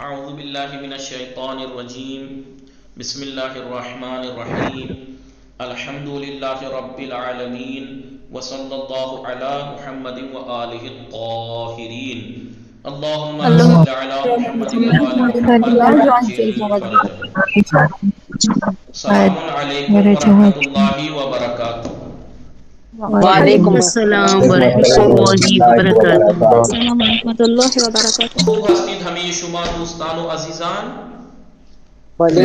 اعوذ باللہ من الشیطان الرجیم بسم اللہ الرحمن الرحیم الحمد للہ رب العالمین وصلی اللہ علی محمد وآلہ الطاہرین اللہم صل علی محمد وآل محمد وعجل فرجهم. السلام علیکم ورحمۃ اللہ وبرکاتہ. وعلیکم السلام ورحمۃ اللہ وبرکاتہ. السلام ورحمۃ اللہ وبرکاتہ. خوب هستید همه شما دوستان و عزیزان؟ بله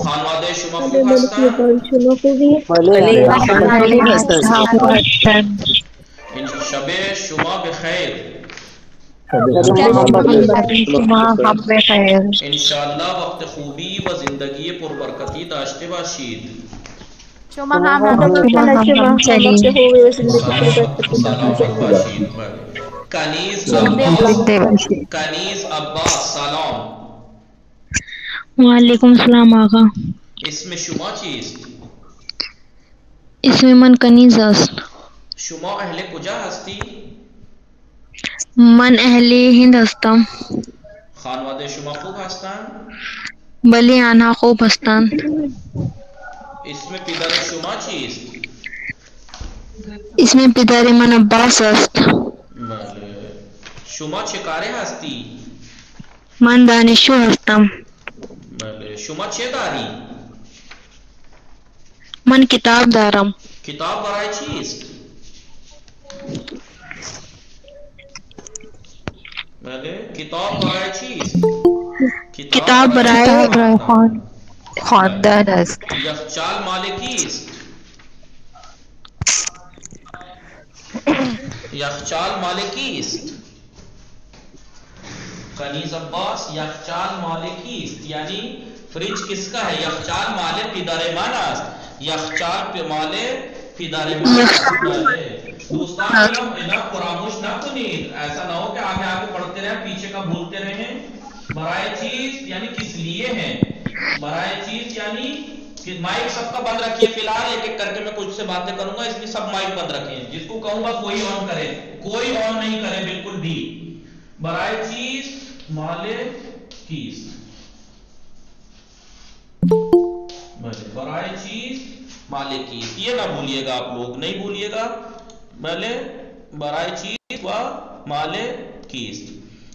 خانواده شما خوب هستند؟ شب شما بخیر. انشاءاللہ وقت خوبی و زندگی پربرکتی داشته باشید. شما هم باشید. کنیز عباس سلام. وعلیکم السلام آقا. اسم شما چیست؟ اسم من کنیز است. شما اهل کجا هستی؟ من اهل هند هستم. خانواده شما خوب هستند؟ بله آنها خوب هستند. اسم پدر شما چیست؟ اسم پدر من عباس است. بله. شما چه کاره هستی؟ من دانشجو هستم. بله. شما چه داری؟ من کتاب دارم. کتاب برای چیست؟ بله. کتاب برای چیست؟ کتاب برای خواندن است. یخچال مال کیست؟ یخچال مال کیست؟ کنیز عباس یخچال مال کیست؟ یعنی فریج کس کا ہے؟ یخچال مال پدر من است. یخچال مال پدر من است. دوستان انہیں فراموش نہ کنید، ایسا نہ ہو کہ آگے آگے پڑھتے رہیں پیچھے کا بھولتے رہیں. برائے چیز یعنی کس لیے ہے. برائے چیز یعنی کہ مائک سب کا بند رکھیے. فی الحال ایک ایک کر کے میں کچھ سے باتیں کروں گا، اس لیے سب مائک بند رکھیں. جس کو کہوں گا کوئی آن کرے، کوئی آن نہیں کرے بالکل بھی. برائے چیز مال کیست. برائے چیز مال کیست، یہ نہ بھولیے گا آپ لوگ، نہیں بھولیے گا. بھلے برائے چیز و مال کیست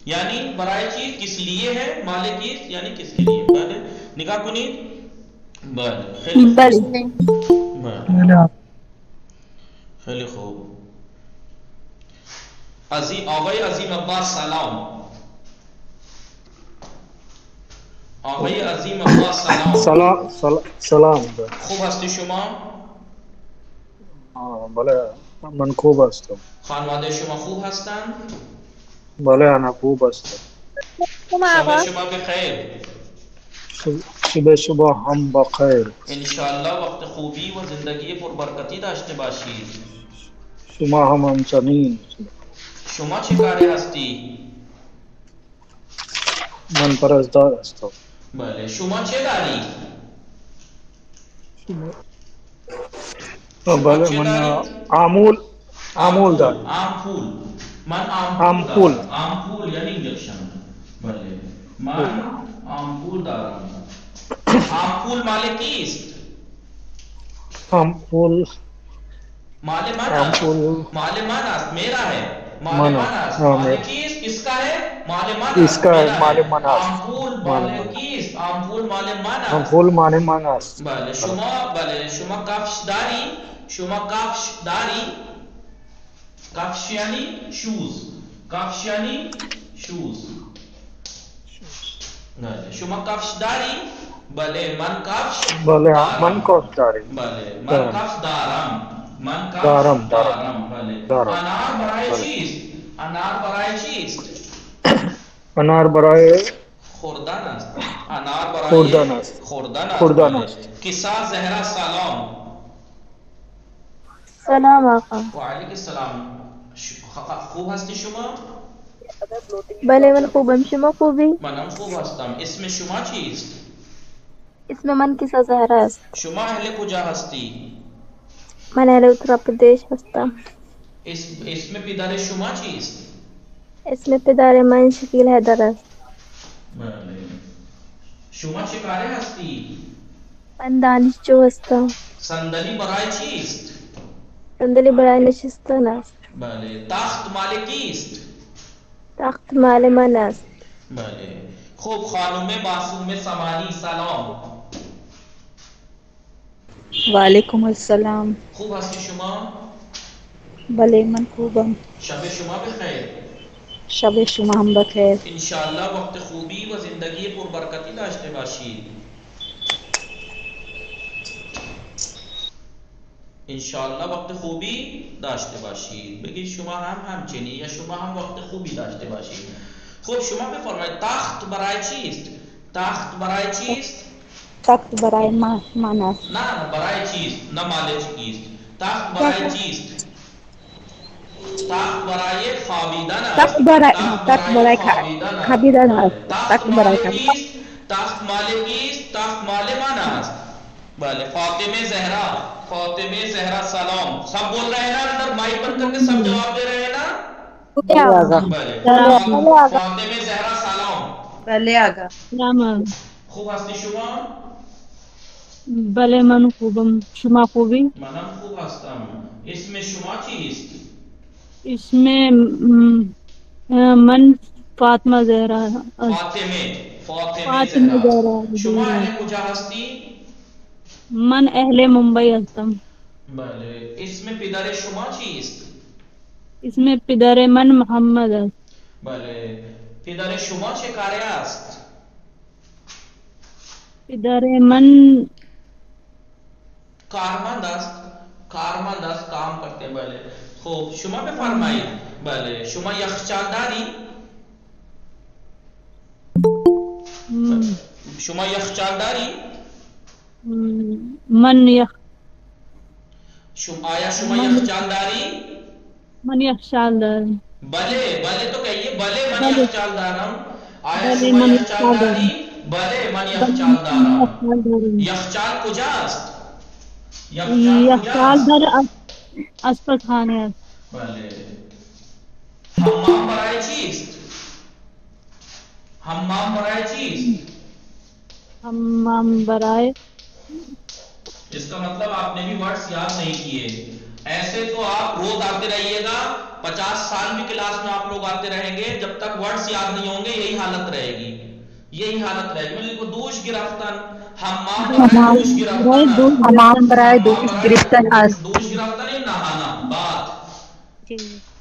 یعنی برائے چیز کس لیے ہے، مال کیست یعنی کس کے لیے. بھلے نگاہ کنید. بله خیلی خوب. آقای عظیم عباس سلام. آقای عظیم عباس سلام. خوب هستی شما؟ بله من خوب هستم. خانواده شما خوب هستند؟ بله انا خوب هستم. شب شما بخیر. شب هم بخیر. انشاءاللہ وقت خوبی و زندگی پربرکتی داشته باشید. شما هم همچنین. شما چه کاره هستی؟ من پرستار هستم. بله. شما چه داری؟ بله من آمول دارم. آمپول. من آمپول. آمپول یعنی انجکشن. بله. من آمپول دارم. آمپول مال کیست؟ آمپول مال من است. مال من است، میرا ہے. مال من است. مال کیست؟ کس کا ہے؟ مال من است. اس کا ہے مال من است. آمپول مال کیست؟ آمپول مال من است. آمپول مال من است. بله. شما کفش داری؟ شما کفش داری؟ کفش یعنی شوز. کفش یعنی شوز. شما کفش داری؟ بله من کفش بله من کفش دارم. بله من کفش دارم. من کفش دارم. بله. انار برای چیست؟ انار برای چیست؟ انار برای خوردن است. انار برای خوردن است. کسا زهرا سلام. سلام آقا. وعلیکم السلام. خوب هستی شما؟ بله من خوبم. شما خوبی؟ منم خوب هستم. اسم شما چیست؟ اسم من کسا زهرا است. شما اهل کجا هستی؟ من اهل اتر پردیش هستم. اسم پدر شما چیست؟ اسم پدر من شکیل حیدر است. بله. شما چه کاره هستی؟ من دانشجو هستم. صندلی برای چیست؟ صندلی برای نشستن است. بله. تخت مال کیست؟ تخت مال من است. بله. خوب خانم معصوم سماحی سلام. وعلیکم السلام. خوب هستی شما؟ بله من خوبم. شب شما بخیر. شب شما هم بخیر. انشاءالله وقت خوبی و زندگی پربرکتی داشته باشید. انشاءالله وقت خوبی داشته باشید. بگید شما هم همچنین یا شما هم وقت خوبی داشته باشید. خب شما بفرمایید تخت برای چیست؟ تخت برای چیست؟ تخت برای من است. نه برای چیست؟ نه مال چیست؟ تخت برای چیست؟ تخت برای خوابیدن است. تخت برای خوابیدن است. تخت مال کیست؟ تخت مال کیست؟ تخت مال من است. بله. فاطمه زہرا. فاطمه زہرا سلام. سب بول رہے ہیں نا اندر مائک بند کر کے سب جواب دے رہے ہیں نا؟ بله. فاطمه زہرا سلام. بله آقا. سلام. خوب هستی شما؟ بله من خوبم. شما خوبی؟ منم خوب هستم. اسم شما چیست؟ اسم من فاطمه زهرا. فاطمه فاطمه زهرا. زهرا. شما اهل کجا هستی؟ من اهل ممبئی هستم. بله. اسم پدر شما چیست؟ اسم پدر من محمد است. بله. پدر شما چه کاره است؟ پدر من کارمند است. کارمند است، کام کرتے ہیں. بله. خب شما بفرمایید. بله. شما یخچال داری؟ شما یخچال داری؟ من آیا شما یخچال داری؟ من یخچال دارم. بله. بله تو کہیے بله من یخچال دارم. آیا بله شما من یخچال داری؟ بله من یخچال دارم. یخچال کجاست؟ یخچال در آشپزخانه است. بله. حمام برای چیست؟ حمام برای چیست؟ حمام برای اس کا مطلب آپ نے بھی ورڈز یاد نہیں کیے. ایسے تو آپ روز آتے رہیے گا، 50 سال بھی کلاس میں آپ لوگ آتے رہیں گے، جب تک ورڈز یاد نہیں ہوں گے یہی حالت رہے گی. یہی حالت رہے گی. میں کو دوش گرفتن. حمام برائے دوش گرفتن. حمام برای دوش گرفتن است. دوش گرفتن یہ نہانا بات.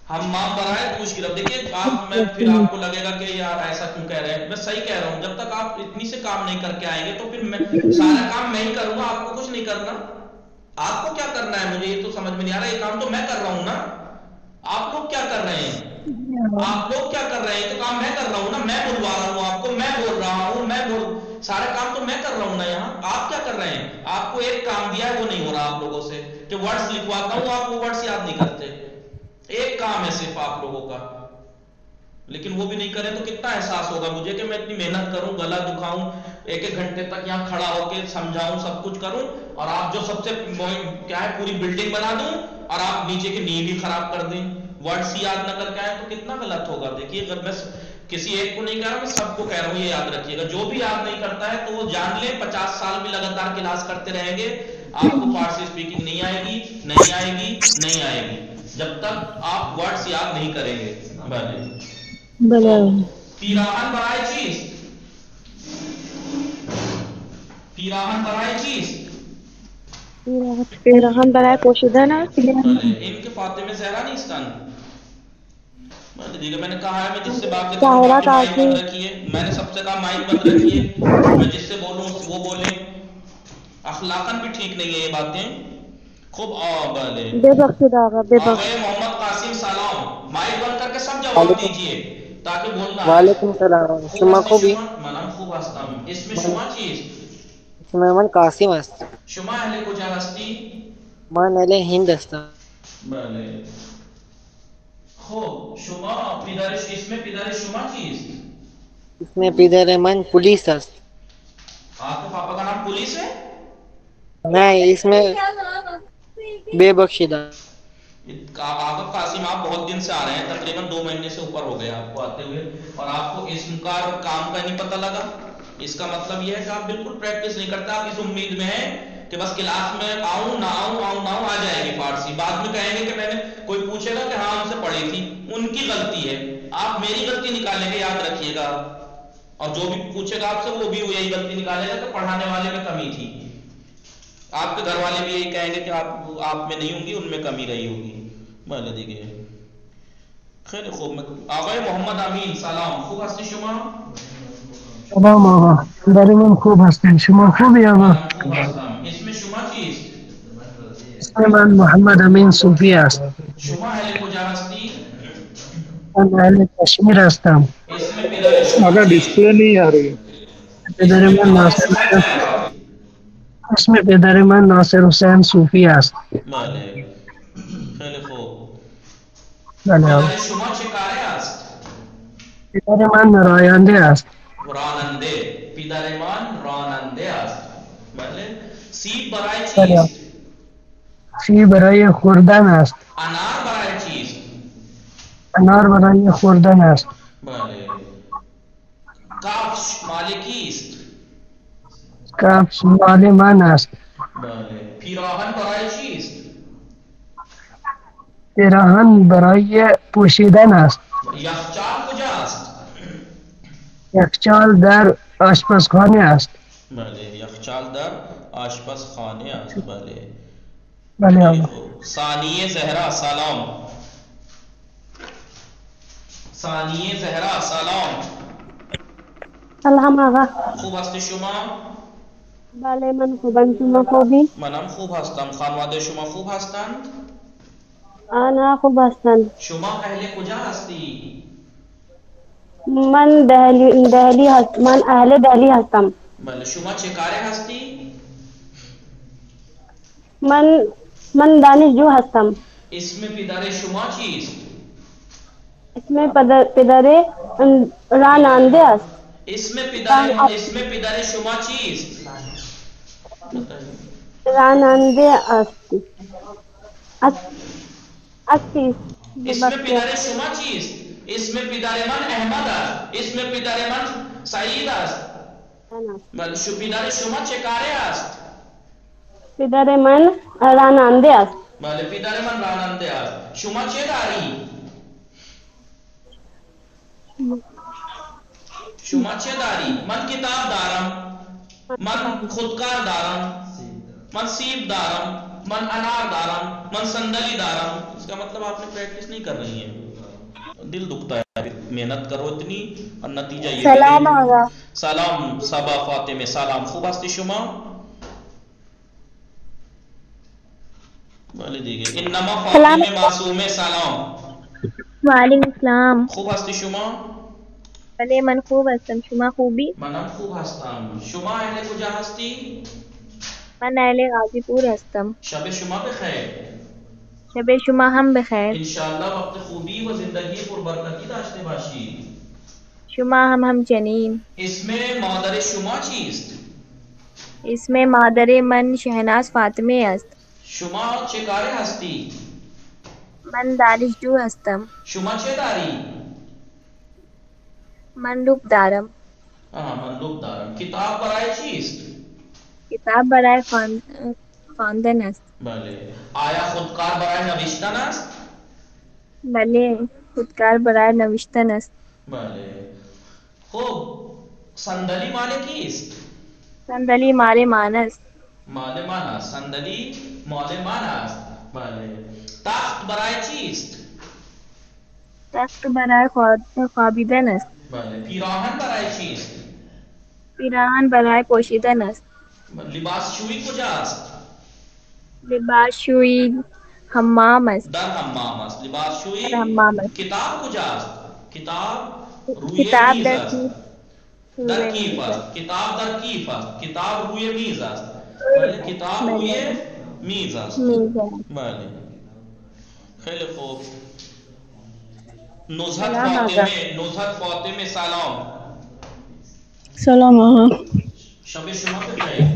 حمام برائے دوش گرفت. دیکھیے آپ میں پھر آپ کو لگے گا کہ یار ایسا کیوں کہہ رہے ہیں. میں صحیح کہہ رہا ہوں. جب تک آپ اتنی سے کام نہیں کر کے آئیں گے تو پھر میں سارا کام میں ہی کروں گا، آپ کو کچھ نہیں کرنا. آپ کو کیا کرنا ہے مجھے یہ تو سمجھ میں نہیں آ رہا. یہ کام تو میں کر رہا ہوں نا. آپ لوگ کیا کر رہے ہیں؟ آپ لوگ کیا کر رہے ہیں؟ یہ تو کام میں کر رہا ہوں نا. میں بلوا رہا ہوں آپ کو، میں بول رہا ہوں، سارے کام تو میں کر رہا ہوں نا یہاں. آپ کیا کر رہے ہیں؟ آپ کو ایک کام دیا ہے وہ نہیں ہو رہا آپ لوگوں سے کہ ورڈز لکھواتا ہوں، آپ وہ ورڈز یاد نہیں کرتے. ایک کام ہے صرف آپ لوگوں کا، لیکن وہ بھی نہیں کریں تو کتنا احساس ہوگا مجھے کہ میں اتنی محنت کروں، گلا دکھاؤں، ایک گھنٹے تک یہاں کھڑا ہو کے سمجھاؤں، سب کچھ کروں، اور آپ جو سب سے کیا ہے پوری بلڈنگ بنا دوں اور آپ نیچے کی نیند بھی خراب کر دیں، ورڈز یاد نہ کر کے آئیں تو کتنا غلط ہوگا. دیکھیے اگر میں کسی ایک کو نہیں کہہ رہا، میں سب کو کہہ رہا ہوں یہ یاد رکھیے گا. جو بھی یاد نہیں کرتا ہے تو وہ جان لے 50 سال بھی لگاتار کلاس کرتے رہیں گے، آپ کو فارسی اسپیکنگ نہیں آئے گی، نہیں آئے گی، نہیں آئے گی جب تک آپ ورڈز یاد نہیں کریں گے. بله. پیراہن برای چیست؟ پیراہن برای چیست؟ پیراهن برای پوشیدن است. ان کے فاطمه زہرا نیستن. دیکھیں میں نے کہا ہے میں جس سے بات کروں مائک بند رکھیے. میں نے سب سے کہا مائک بند رکھیے، میں جس سے بولوں وہ بولیں. اخلاقاً بھی ٹھیک نہیں ہے یہ باتیں. خوب بله. ببخشید آقا ببخشید. آقای محمد قاسم سلام. مائک بند کر کے سب جواب دیجئے تاکہ بولنا. وعلیکم السلام. شما خوبی؟ منم خوب هستم. اسم شما چیست؟ اسم من قاسم است. شما اهل کجا هستی؟ من اهل هند هستم. بله. خب شما اسم پدر شما چیست؟ اسم پدر من پولیس است. آپ کے پاپا کا نام پولیس ہے؟ نہیں، اسم بے بخشیدہ. آغا قاسم آپ بہت دن سے آ رہے ہیں، تقریباً 2 مہینے سے اوپر ہو گئے آپ کو آتے ہوئے، اور آپ کو اسم کا اور کام کا نہیں پتہ لگا. اس کا مطلب یہ ہے کہ آپ بالکل پریکٹس نہیں کرتے. آپ اس امید میں ہیں کہ بس کلاس میں آؤں نہ آؤں آ جائے گی فارسی. بعد میں کہیں گے کہ میں نے کوئی پوچھے گا کہ ہاں ہم سے پڑھی تھی، ان کی غلطی ہے. آپ میری غلطی نکالیں گے، یاد رکھیے گا. اور جو بھی پوچھے گا آپ سے وہ بھی یہی غلطی نکالے گا کہ پڑھانے والے میں کمی تھی. آپ کے گھر والے بھی یہی کہیں گے کہ آپ میں نہیں ہوں گی، ان میں کمی رہی ہوگی. بله دیگه. خیلی خوب. آقای محمد امین سلام، خوب هستی شما؟ سلام آقا، برای من خوب هستین. شما خوبی آقا؟ من خوب هستم. اسم شما چیست؟ اسم من محمد امین صوفی است. شما اهل کجا هستی؟ من اهل کشمیر هستم. اسم پدر شما آقا چیست؟ ڈسپلے نہیں آ رہی. پدر من ناصر شما چیست؟ اسم پدر من ناصر حسین صوفی است. بله. خیلی خوب. بله آقا. پدر شما چه کاره است؟ پدر من راینده است. راننده. پدر من راننده است. بله. سیب برای بله. چیست؟ سیب برای خوردن است. انار برای چیست؟ انار برای خوردن است. بله. کفش مال کیست؟ کفش مال من است. بله. پیراهن برای چیست؟ پیراهن برای پوشیدن است. یخچال کجاست؟ یخچال در آشپزخانه است. بله. یخچال در آشپزخانه است. بله. بله آقا. ثانیه زهرا سلام. ثانیه زهرا سلام. سلام آقا. خوب هستی شما؟ بله من خوبم، شما خوبی؟ منم خوب هستم. خانواده شما خوب هستند؟ آنها خوب هستند. شما اهل کجا هستی؟ من اهل دهلی هستم. بله. شما چه کاره هستی؟ من دانشجو هستم. اسم پدر شما چیست؟ اسم پدر راننده است. اسم پدر شما چیست؟ راننده است. اسم پدر شما چیست؟ اسم پدر من احمد است. اسم پدر من سعید است. بله. پدر شما چه کاره است؟ پدر من راننده است. بله. پدر من راننده است. شما چه داری؟ شما چه داری؟ من کتاب دارم، من خودکار دارم، من سیب دارم، من انار دارم، من صندلی دارم. اس کا مطلب آپ نے پریکٹس نہیں کر رہی ہیں. دل دکھتا ہے. محنت کرو اتنی اور نتیجہ یہ. سلام آقا. سلام صبا فاطمه سلام. خوب هستی شما؟ بله دیگه. انما فاطمه معصومه سلام. وعلیکم السلام. خوب هستی شما؟ بله من خوب هستم. شما خوبی؟ منم خوب هستم. شما اهل کجا هستی؟ من اهل غازی پور هستم. شب شما بخیر. شب شما هم بخیر. انشاءالله وقت خوبی و زندگی پربرکتی داشته باشید. شما هم همچنین. اسم مادر شما چیست؟ اسم مادر من شهناز فاطمه است. شما چه کاره هستی؟ من دانشجو هستم. شما چه داری؟ من لوب دارم. من لوب دارم. کتاب برای چیست؟ کتاب برای خواندن است. بله. آیا خودکار برای نوشتن است؟ بله خودکار برای نوشتن است. بله. خب صندلی مال کیست؟ صندلی مال من است. مال من است. صندلی مال من است. بله. تخت برای چیست؟ تخت برای خوابیدن است. بله. پیراهن برای چیست؟ پیراهن برای پوشیدن است. لباسشویی کجاست؟ لباسشویی حمام است. در حمام است. لباسشویی در حمام است. کتاب کجاست؟ کتاب روی کتاب میز در است. در کیف است. کتاب در کیف است. کتاب روی میز است. بله. کتاب روی میز است. بله. خیلی خوب. نزهت فاطمه سلام. سلام آقا. شب شما بخیر.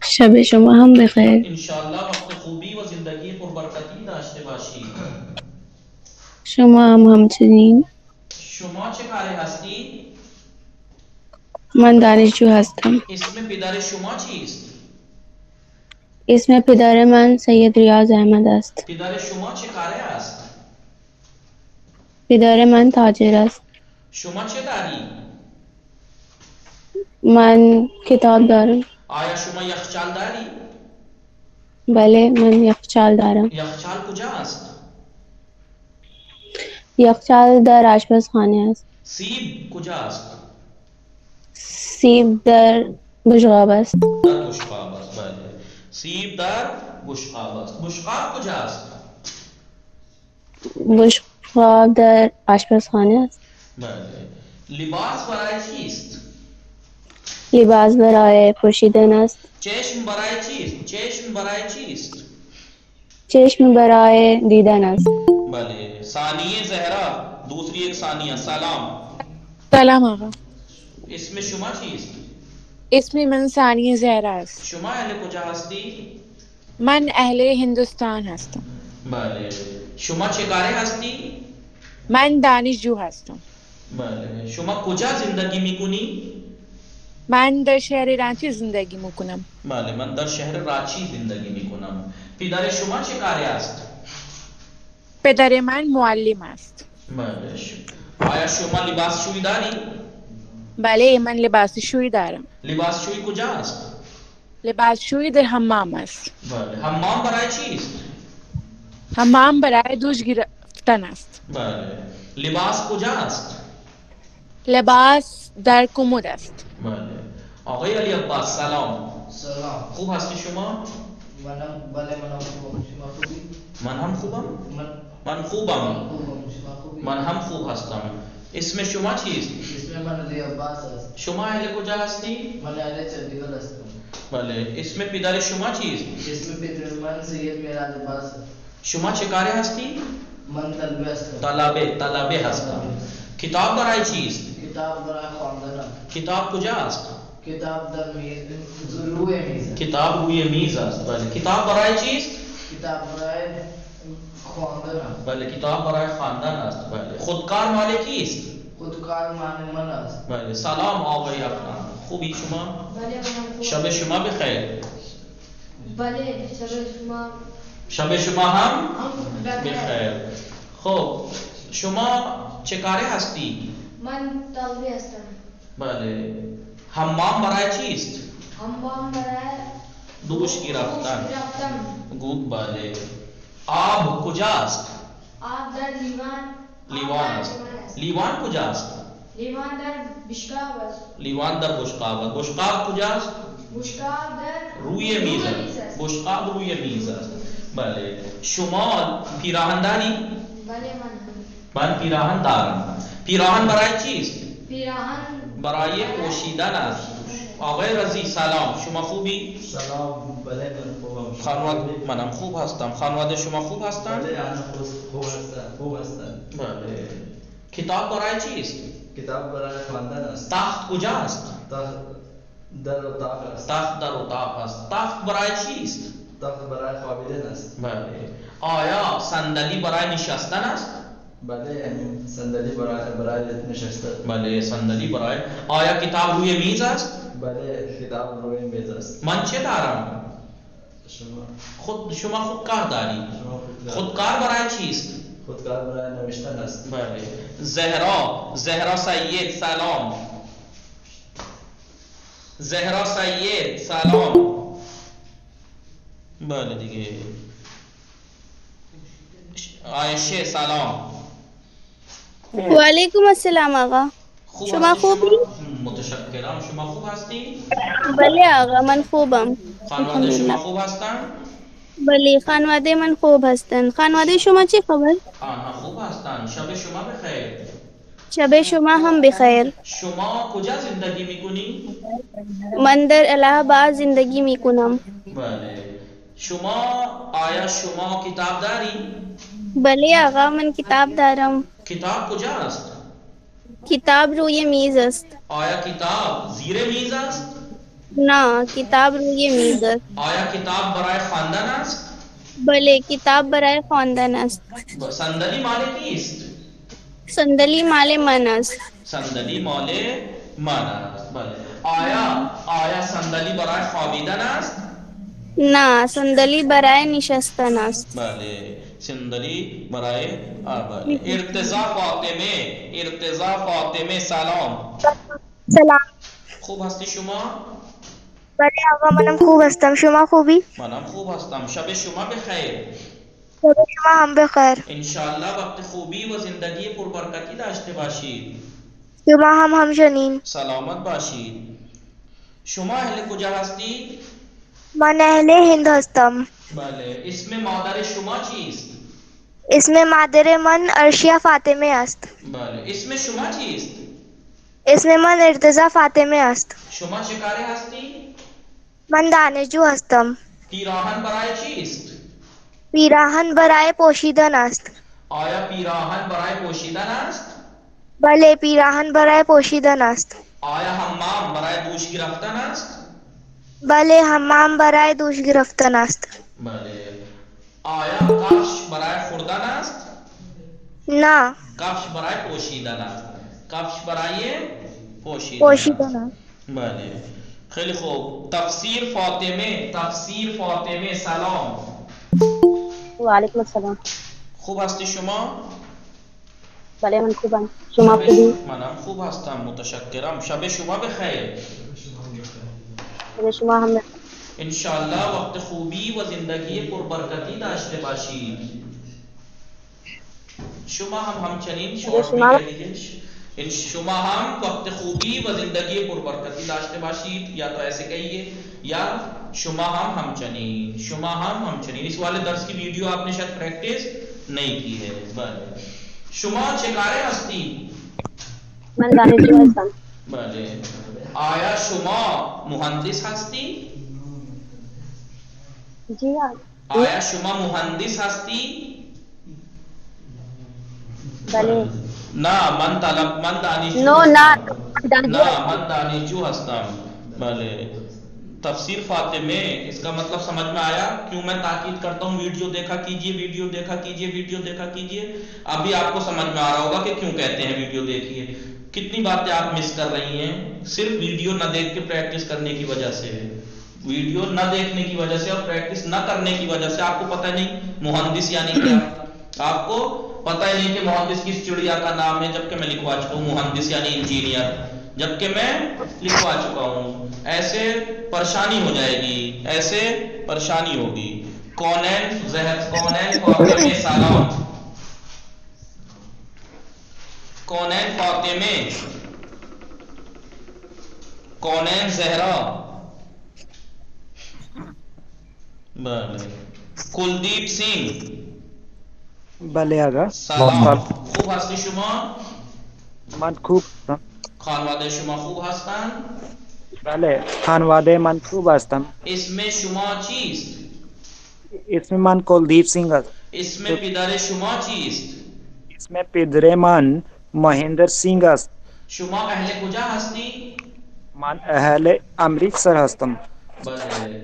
شب شما هم بخیر. انشاءالله وقت خوبی و زندگی پربرکتی شما هم همچنین. شما چه کاره هستی؟ من دانشجو هستم. اسم پدر شما چیست؟ اسم پدر من سید ریاض احمد است. پدر شما چه کاره است؟ پدر من تاجر است. شما چه داری؟ من کتاب دارم. آیا شما یخچال داری؟ بله من یخچال دارم. یخچال کجا است؟ یخچال در آشپزخانه است. سیب کجا است؟ سیب در بشقاب است. در بشقاب است. بله. سیب در بشقاب است. بشقاب کجا است؟ بشقاب در آشپزخانه است. بله. لباس برای چیست؟ لباس برای پوشیدن است. چشم برای چیست؟ چشم برای چیست؟ چشم برای دیدن است. بله. ثانیه زهرا، دوسری ایک ثانیه. سلام. سلام آقا. اسم شما چیست؟ اسم من ثانیه زهرا است. شما اهل کجا هستی؟ من اهل هندوستان هستم. بله. شما چه کاره هستی؟ من دانشجو هستم. بله. شما کجا زندگی میکنی؟ من در شهر رانچی زندگی میکنم. بله. من در شهر رانچی زندگی میکنم. پدر شما چه کاره است؟ پدر من معلم است. بله. آیا شما لباسشویی داری؟ بله من لباسشویی دارم. لباسشویی کجا است؟ لباسشویی در حمام است. بله. حمام برای چیست؟ حمام برای دوش گرفتن است. بله. لباس کجا است؟ لباس در کمد است. بله. آقای علی عباس سلام. سلام. خوب هستی شما؟ بله منم خوبم. شما خوبی؟ من هم خوبم. من خوبم. من هم خوب هستم. اسم شما چیست؟ اسم من علی عباس است. شما اهل کجا هستی؟ من اهل چندیگڑ هستم. بله. اسم پدر شما چیست؟ اسم پدر من سید میراد عباس است. شما چه کاره هستی؟ من طلبه هستم. طلبه هستم. کتاب برای چیست؟ کتاب برای خواندن. کتاب کجا است؟ کتاب در میز روی میز. کتاب روی میز است. بله. کتاب برای چیست؟ کتاب برای خواندن. بله. کتاب برای خواندن است. بله. خودکار مال کیست؟ خودکار مال من است. بله. سلام آقای افغان. خوبی شما؟ بله. شب شما بخیر. بله شما. شب شما هم بخیر. خب شما چه کاره هستی؟ من طالبی هستم. بله. حمام برای چیست؟ حمام برای دوش گرفتن. گود. بله. آب کجاست؟ آب در لیوان است. لیوان کجاست؟ لیوان در بشقاب است. لیوان در بشقاب است. بشقاب کجاست؟ بشقاب در روی میز است. بشقاب روی میز است. بله. شما پیراهن داری؟ بله من پیراهن دارم. پیراهن برای چیست؟ پیراهن برای پوشیدن است. آقای رضی سلام. شما خوبی؟ سلام. بله من خوبم. خانواده منم خوب هستم. خانواده شما خوب هستند؟ بله انا خوب هستم. بله. کتاب برای چیست؟ کتاب برای خواندن است. تخت کجاست؟ تخت در اتاق است. تخت در اتاق است. تخت برای چیست؟ تخت برای خوابیدن است. بله. آیا صندلی برای نشستن است؟ بله صندلی برای نشستن. بله صندلی برای. آیا کتاب روی میز است؟ بله کتاب روی میز است. من چه دارم؟ شما خودکار داری. خودکار برای چیست؟ خودکار برای نوشتن است. بله. زهرا سید سلام. زهرا سید سلام. بله دیگه. عایشه سلام. وعلیکم السلام آقا. شما خوبی؟ متشکرم. شما خوب هستی؟ بله آقا من خوبم. خانواده شما خوب هستن؟ بله خانواده من خوب هستن. خانواده شما چه خبر؟ آنها خوب هستن. شب شما بخیر. شب شما هم بخیر. شما کجا زندگی میکنی؟ من در الہ آباد زندگی میکنم. بله. آیا شما کتاب داری؟ بله آقا من کتاب دارم. کتاب کجا است؟ کتاب روی میز است. آیا کتاب زیر میز است؟ نه کتاب روی میز است. آیا کتاب برای خواندن است؟ بله کتاب برای خواندن است. صندلی مال کیست؟ صندلی مال من است. صندلی مال من است. بله. آیا صندلی برای خوابیدن است؟ نه، صندلی برای نشستن است. بله. صندلی برای بله. ارتضا فاطمه سلام. سلام. خوب هستی شما؟ بله آقا منم خوب هستم. شما خوبی؟ منم خوب هستم. شب شما بخیر. شب شما هم بخیر. انشالله وقت خوبی و زندگی پربرکتی داشته باشید. شما هم همچنین. سلامت باشید. شما اهل کجا هستی؟ من اهل هند هستم. بله. اسم مادر شما چیست؟ اسم مادر من ارشیا فاطمه است. بله. اسم شما چیست؟ اسم من ارتضا فاطمه است. شما چه کاره هستی؟ من دانشجو هستم. پیراهن برای چیست؟ پیراهن برای پوشیدن است. آیا پیراهن برای پوشیدن است؟ بله پیراهن برای پوشیدن است. آیا حمام برای دوش گرفتن است؟ بله حمام برای دوش گرفتن است. بله. آیا کفش برای خوردن است؟ نه. کفش برای پوشیدن است. کفش برای پوشیدن است. بله. خیلی خوب. تفسیر فاطمه سلام. وعلیکم السلام. خوب هستی شما؟ بله من خوبم. شما خوبی؟ منم خوب هستم متشکرم. شب شما بخیر. شب شما هم بخیر. انشالله وقت خوبی و زندگی پربرکتی داشته باشید. شما هم همچنین شما هم وقت خوبی و زندگی پربرکتی داشته باشید، یا تو ایسے کہیے یا شما هم همچنین. اس والے درس کی ویڈیو آپ نے شاید پریکٹس نہیں کی ہے. بله. شما چه کاره هستی؟ من دانشجو هستم. بله. آیا شما مهندس هستی؟ جی ہاں. آیا شما مهندس هستی؟ بله. نه من دانشجو هستم. بله. تفسیر فاطمه اس کا مطلب سمجھ میں آیا؟ کیوں میں تاکید کرتا ہوں ویڈیو دیکھا کیجئے. ابھی آپ کو سمجھ میں آ رہا ہوگا کہ کیوں کہتے ہیں ویڈیو دیکھیے. کتنی باتیں آپ مس کر رہی ہیں صرف ویڈیو نہ دیکھ کے پریکٹس کرنے کی وجہ سے. ویڈیو نہ دیکھنے کی وجہ سے اور پریکٹس نہ کرنے کی وجہ سے. آپ کو پتہ نہیں مہندس یعنی کیا. آپ کو پتہ ہی نہیں کہ مہندس کس چڑیا کا نام ہے، جبکہ میں لکھوا چکا ہوں مہندس یعنی انجینئر، جبکہ میں لکھوا چکا ہوں. ایسے پریشانی ہو جائے گی، ایسے پریشانی ہوگی. کونین فاطمے سلام. کونین فاطمے، کونین زہرا. بله. کلدیپ سنگھ. بله آقا. سلام. خوب هستی شما؟ من خوب هستم. خانواده شما خوب هستند؟ بله خانواده من خوب هستم. اسم شما چیست؟ اسم من کلدیپ سنگھ است. اسم پدر شما چیست؟ اسم پدر من مهندر سنگھ است. شما اهل کجا هستی؟ من اهل امریتسر هستم. بله.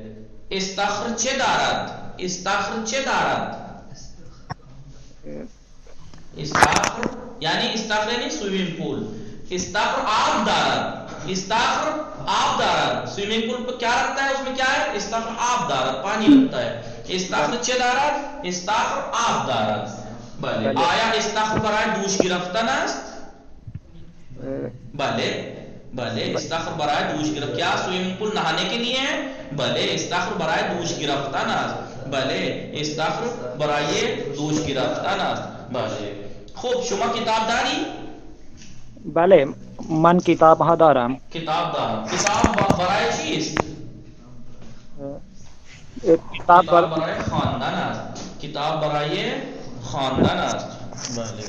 استخر چه دارد؟ استخر یعنی سوئمنگ پول. استخر آب دارد. سوئمنگ پول پہ کیا رکھتا ہے؟ اس میں کیا ہے؟ استخر آب دارد، پانی رکھتا ہے. استخر چه دارد؟ استخر آب دارد. بله. آیا استخر برای دوش گرفتن است؟ بله. استخر برای دوش گرفتن. کیا سوئمنگ پول نہانے کے لیے ہے؟ بله. استخر برای دوش گرفتن است. بله. استخر برای دوش گرفتن است. بله. خوب. شما کتاب داری؟ بله من کتاب ها دارم. کتاب برای چیست؟ کتاب برای خواندن است. کتاب برای خواندن است. بله.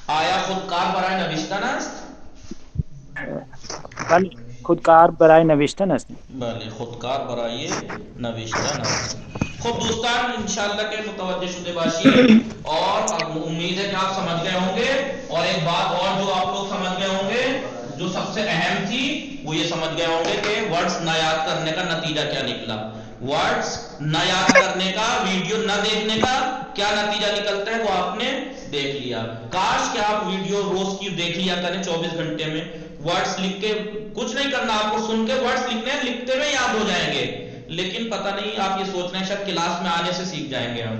آیا خودکار برای نوشتن است؟ بله خودکار برای نوشتن است. بله خودکار برای نوشتن است. خب دوستان انشاءاللہ کے متوجہ شدے باشی، اور امید ہے کہ آپ سمجھ گئے ہوں گے. اور ایک بات اور جو آپ لوگ سمجھ گئے ہوں گے، جو سب سے اہم تھی، وہ یہ سمجھ گئے ہوں گے کہ ورڈز نہ یاد کرنے کا نتیجہ کیا نکلا. ورڈز نہ یاد کرنے کا، ویڈیو نہ دیکھنے کا کیا نتیجہ نکلتا ہے وہ آپ نے دیکھ لیا. کاش کہ آپ ویڈیو روز کی دیکھ لیا کریں 24 گھنٹے میں. ورڈز لکھ کے کچھ نہیں کرنا آپ کو, سن کے ورڈز لکھنے ہیں, لکھتے ہوئے یاد ہو جائیں گے. لیکن پتہ نہیں آپ یہ سوچ رہے ہیں شاید کلاس میں آنے سے سیکھ جائیں گے ہم.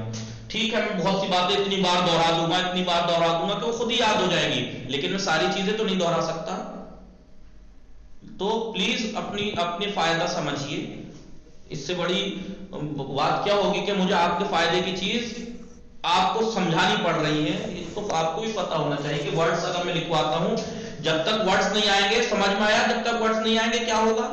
ٹھیک ہے میں بہت سی باتیں اتنی بار دوہرا دوں گا کہ وہ خود ہی یاد ہو جائے گی, لیکن میں ساری چیزیں تو نہیں دوہرا سکتا. تو پلیز اپنی فائدہ سمجھیے. اس سے بڑی بات کیا ہوگی کہ مجھے آپ کے فائدے کی چیز آپ کو سمجھانی پڑ رہی ہے. تو آپ کو بھی پتا ہونا چاہیے کہ ورڈز اگر میں لکھواتا ہوں, جب تک ورڈز نہیں آئیں گے سمجھ میں آیا, جب تک ورڈز نہیں آئیں گے کیا ہوگا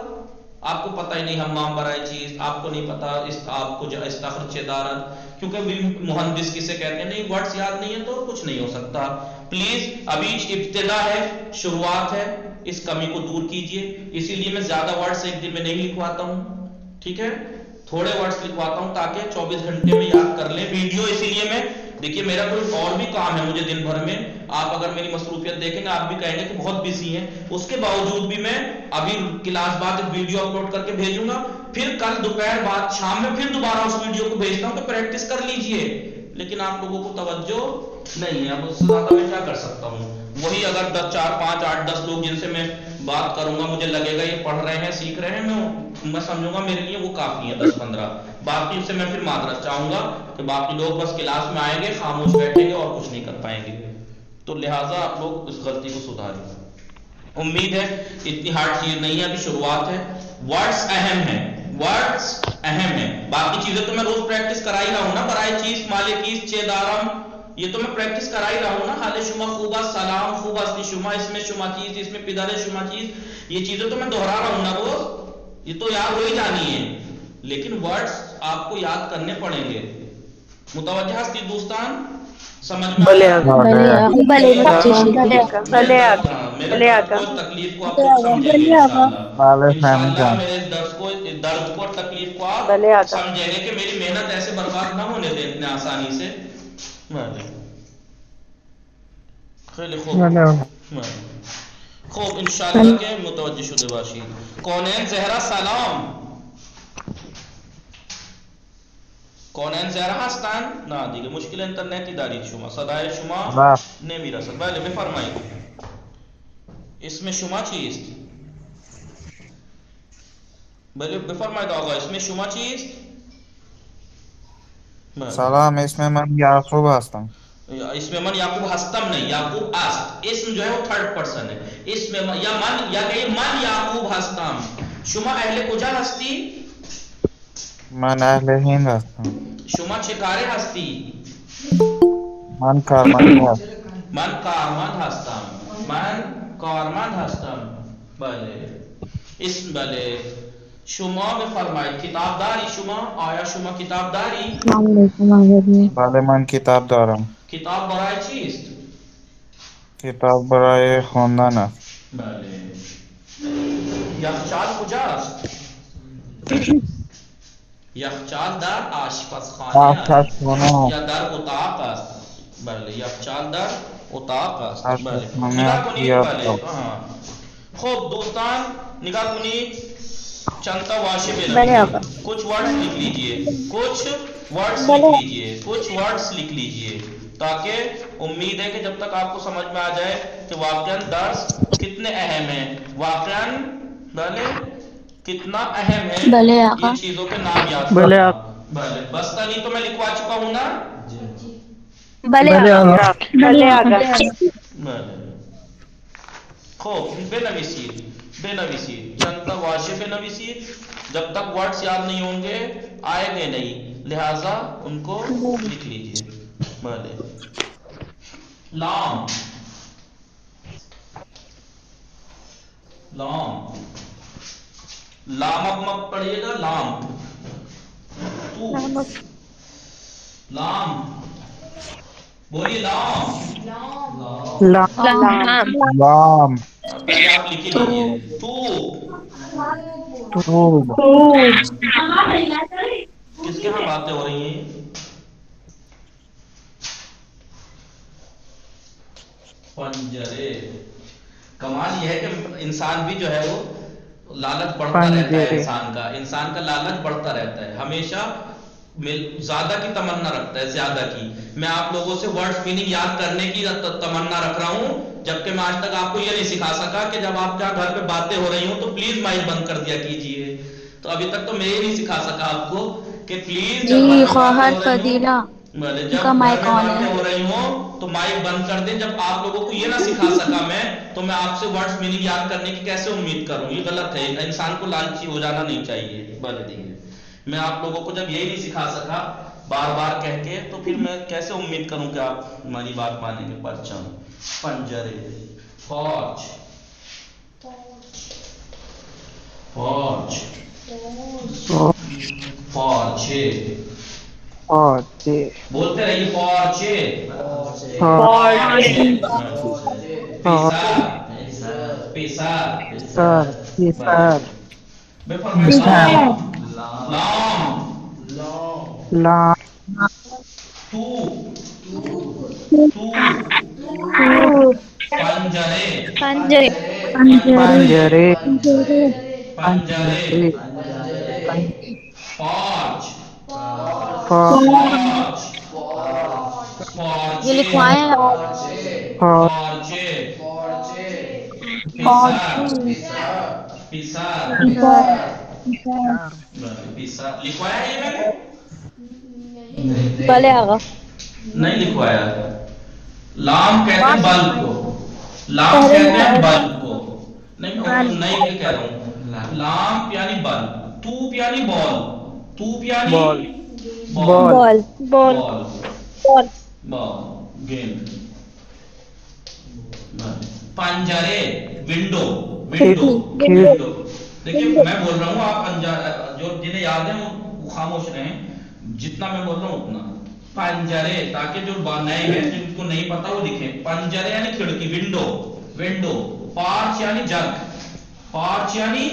آپ کو پتہ ہی نہیں. حمام برائے چیز آپ کو نہیں پتا, آپ کو استخرج دارن, کیونکہ مہندس کسے کہتے ہیں, نہیں ورڈز یاد نہیں ہے تو کچھ نہیں ہو سکتا. پلیز ابھی ابتدا ہے, شروعات ہے, اس کمی کو دور کیجئے. اسی لیے میں زیادہ ورڈز ایک دن میں نہیں لکھواتا ہوں, ٹھیک ہے, تھوڑے ورڈز لکھواتا ہوں تاکہ 24 گھنٹے میں یاد کر لیں. ویڈیو اسی لیے میں دیکھیے میرا کوئی اور بھی کام ہے مجھے دن بھر میں, آپ اگر میری مصروفیت دیکھیں گے آپ بھی کہیں گے کہ بہت بزی ہیں, اس کے باوجود بھی میں ابھی کلاس بعد ایک ویڈیو اپلوڈ کر کے بھیجوں گا, پھر کل دوپہر بعد شام میں پھر دوبارہ اس ویڈیو کو بھیجتا ہوں کہ پریکٹس کر لیجئے. لیکن آپ لوگوں کو توجہ نہیں ہے, اب اس سے زیادہ میں کیا کر سکتا ہوں. وہی اگر 10 4 5 8 10 لوگ جن سے میں بات کروں گا مجھے لگے گا یہ پڑھ رہے ہیں سیکھ رہے ہیں, میں سمجھوں گا میرے لیے وہ کافی ہے 10 15. باقی سے میں پھر معذرت چاہوں گا کہ باقی لوگ بس کلاس میں آئیں گے, خاموش بیٹھیں گے اور کچھ نہیں کر پائیں گے. تو لہٰذا آپ لوگ اس غلطی کو سدھاریں. امید ہے اتنی ہارڈ چیز نہیں ہے, ابھی شروعات ہے. ورڈز اہم ہیں, ورڈز اہم ہیں, باقی چیزیں تو میں روز پریکٹس کرا ہی رہا ہوں نا. برائے چیز, مالے کیس, چے دارم, یہ تو میں پریکٹس کرا ہی رہا ہوں نا. حال شما خوبا, سلام خوبا, استی شما, اس میں شما چیز, اس میں پدر شما چیز, یہ چیزیں تو میں دہرا رہا ہوں نا روز, یہ تو یاد ہو ہی جانی ہے. لیکن ورڈز آپ کو یاد کرنے پڑیں گے. متوجہ ہستی دوستان, سمجھ میں بھلے تکلیف کو آپ لوگ سمجھیں گے انشاءاللہ. میرے درد کو تکلیف کو آپ سمجھیں گے کہ میری محنت ایسے برباد نہ ہونے دیں اتنے آسانی سے. خیلی خوب انشاءاللہ کے متوجہ شده باشید. کونین زهرا سلام. کونین زهرا هستن؟ نه دیگه مشکل اینترنتی دارید شما, صدای شما نمیرسد. بله بفرمایید. اسم شما چیست؟ بله بفرمایید آقا, اسم شما چیست؟ سلام, اسم من یعقوب هستم. اسم من یعقوب هستم نہیں, یعقوب است. اسم جو ہے وہ تھرڈ پرسن ہے. اسم یا من, یا کہ من یعقوب هستم. شما اهل کجا هستی؟ من اهل هند هستم. شما چه کاره هستی؟ من کارمند هستم. من کارمند هستم. من کارمند هستم. بله. اسم بله. شما بفرمایید کتاب داری شما؟ آیا شما کتاب داری؟ بله من کتاب دارم. کتاب برای چیست؟ کتاب برای خواندن است. بله. یخچال کجاست؟ یخچال در آشپزخانه است یا در اتاق است. بله یخچال در اتاق است. بله نگاه کنید. بله خوب دوستان نگاه کنید, چند تا واژه بنویسید, کچھ ورڈز لکھ لیجئے, کچھ ورڈز لکھ لیجئے, کچھ ورڈز لکھ لیجئے, تاکہ امید ہے کہ جب تک آپ کو سمجھ میں آ جائے کہ واقعاً درس کتنے اہم ہیں, واقعاً بھلے کتنا اہم ہے یہ چیزوں کے نام یاد کرنا. بھلے بس نہیں تو میں لکھوا چکا ہوں نا. خوب بنویسید, چند تا واژه بنویسید. جب تک ورڈز یاد نہیں ہوں گے آئے گے نہیں, لہٰذا ان کو لکھ لیجئے. بھلے لام, لام, لام مت پڑھیے گا, لام. لام بولیے, لام. لام. پہلے آپ لکھ لیجیے. کس کے ہاں باتیں ہو رہی ہیں؟ پنجرے. کمال یہ ہے کہ انسان بھی جو ہے وہ لالچ بڑھتا رہتا ہے, انسان کا لالچ بڑھتا رہتا ہے. ہمیشہ زیادہ کی تمنا رکھتا ہے، زیادہ کی. میں آپ لوگوں سے ورڈز میننگ یاد کرنے کی تمنا رکھ رہا ہوں، جبکہ میں آج تک آپ کو یہ نہیں سکھا سکا کہ جب آپ کیا گھر پہ باتیں ہو رہی ہوں تو پلیز مائک بند کر دیا کیجئے. تو ابھی تک تو میں یہ نہیں سکھا سکا آپ کو کہ پلیز جی خواہر فضیلہ جب گھر میں باتیں ہو رہی ہوں تو مائک بند کر دیں. جب آپ لوگوں کو یہ نہ سکھا سکا میں تو میں آپ سے ورڈز میننگ یاد کرنے کی کیسے امید کروں؟ یہ غلط ہے. انسان کو لالچی ہو جانا نہیں چاہیے. میں آپ لوگوں کو جب یہی نہیں سکھا سکا بار بار کہہ کے تو پھر میں کیسے امید کروں کہ آپ ہماری بات مانیں گے؟ پرچم، پنجرے، فوج، فوج، فوجے، بولتے رہیے فوجے، پیسا، پیسا، لام، پنجرے، پنجرے، پنجرے، پنجرے، فوج، یہ لکھوائے لکھوایا یہ میں نے؟ بھلے آغا نہیں لکھوایا. لام کہتے ہیں بلب کو، لام کہتے ہیں بلب کو. نہیں کہہ رہا ہوں. لام یعنی بلب، توپ یعنی بال، توپ یعنی بال، بال، بال، گیند. پنجرے، ونڈو، ونڈو، ونڈو. دیکھیے میں بول رہا ہوں، آپ جو جنہیں یاد ہے وہ خاموش رہیں، جتنا میں بول رہا ہوں اتنا. پنجرے، تاکہ جو نئے ہیں جن کو نہیں پتا وہ لکھیں. پنجرے یعنی کھڑکی، ونڈو، ونڈو. پارچ یعنی جگ، پارچ یعنی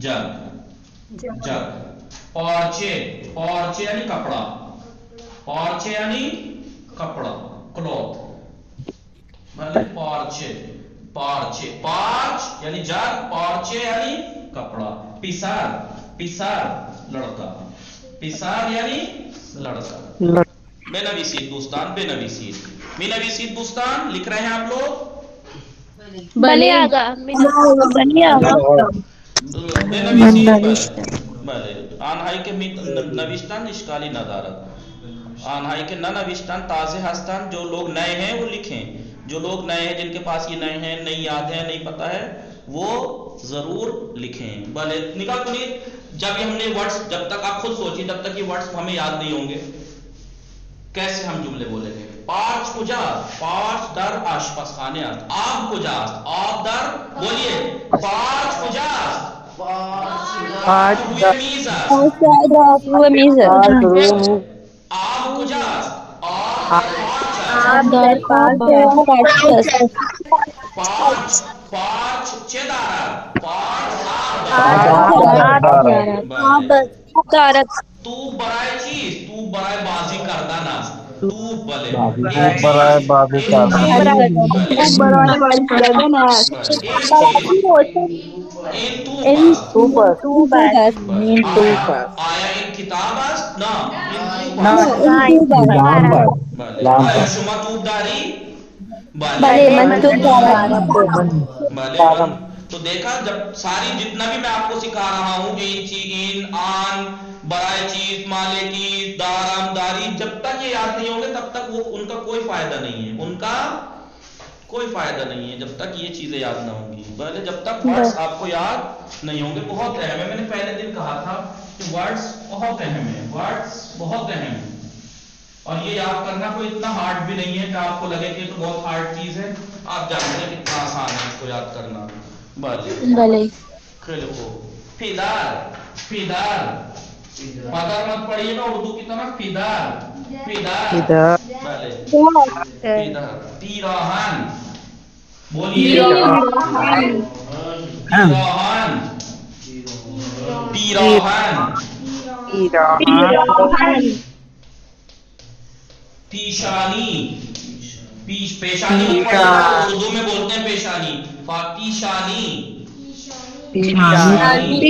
جگ، جگ. پارچے، پارچے یعنی کپڑا، پارچے یعنی کپڑا، کلوتھ. پارچے، پارچے، پارچ یعنی جگ، پارچے یعنی کپڑا. پیسار، پیسار لڑکا، پیسار یعنی لڑکا. بے نویسید دوستان، بے نویسید، بے نویسید دوستان لکھ رہے ہیں آپ لوگ؟ بھلے آغا، بھلے آغا، بے نویسید. بله آنهایی که نوشتن اشکالی ندارد. آنهایی که ننوشتن تازه هستند، جو لوگ نئے ہیں وہ لکھیں. جو لوگ نئے ہیں، جن کے پاس یہ نئے ہیں، نہیں یاد ہے، نہیں پتا ہے، وہ ضرور لکھیں. بھلے نگاہ کنید. جب یہ ہم نے ورڈز، جب تک آپ خود سوچیں، جب تک یہ ورڈز ہمیں یاد نہیں ہوں گے کیسے ہم جملے بولیں گے؟ پارچ کجاست؟ پارچ در آشپزخانه است. آب کجاست؟ آب در، بولیے پارچ کجاست؟ پارچ در میز است. روی میز است. آب کجاست؟ آب در پارچ است. پارچ، پارچ چه دارد؟ پارچ آب دارد. توپ برای چیست؟ توپ برای بازی کردن است. توپ بله. توپ برای بازی کردن. این توپ است. توپ است. آیا این کتاب است؟ نه. آیا شما توپ داری؟ بله من توپ دارم. بله. تو دیکھا، جب ساری جتنا بھی میں آپ کو سکھا رہا ہوں، این، آن، برائے چیز، مالے کی، دارم، داری، جب تک یہ یاد نہیں ہوں گے تب تک وہ ان کا کوئی فائدہ نہیں ہے. ان کا کوئی فائدہ نہیں ہے جب تک یہ چیزیں یاد نہ ہوں گی. پہلے جب تک ورڈز آپ کو یاد نہیں ہوں گے. بہت اہم ہے. میں نے پہلے دن کہا تھا کہ ورڈز بہت اہم ہے. ورڈز بہت اہم ہے اور یہ یاد کرنا کوئی اتنا ہارڈ بھی نہیں ہے کہ آپ کو لگے کہ تو بہت ہارڈ چیز ہے. آپ جانتے ہیں کتنا آسان ہے اس کو یاد کرنا. بھلے خیلی خوب. فیدار، فیدار، پدر مت پڑھیے گا اردو کی طرف. فیدار، فیدار، بھلے فیدار. پیراہن، بولیے پیراہن، پیراہن، پیشانی، پیشانی اردو میں بولتے ہیں پیشانی. پیشانی، پیشانی،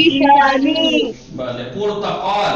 بھلے. پرتقال،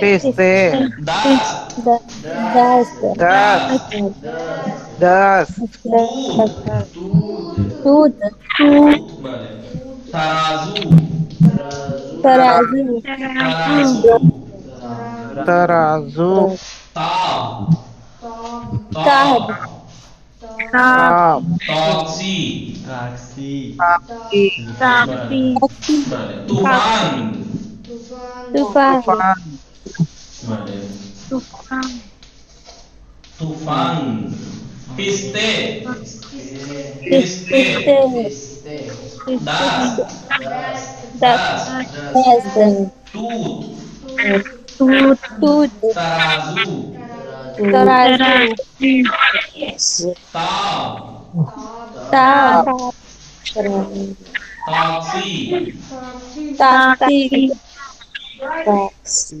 Piste. Dust. Dust. Tooth. Vale. Tarazu. Tarazu. Tarazu. Tab. Tab. Taxi. Vale. Tufan. Tufan. Vale. Tufan. Piste. Dust. Tooth. Tarazu. Tab. Taxi. Taxi.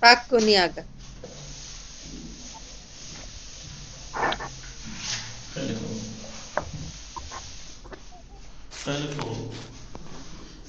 Paco Niaga.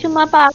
Cuma Pak.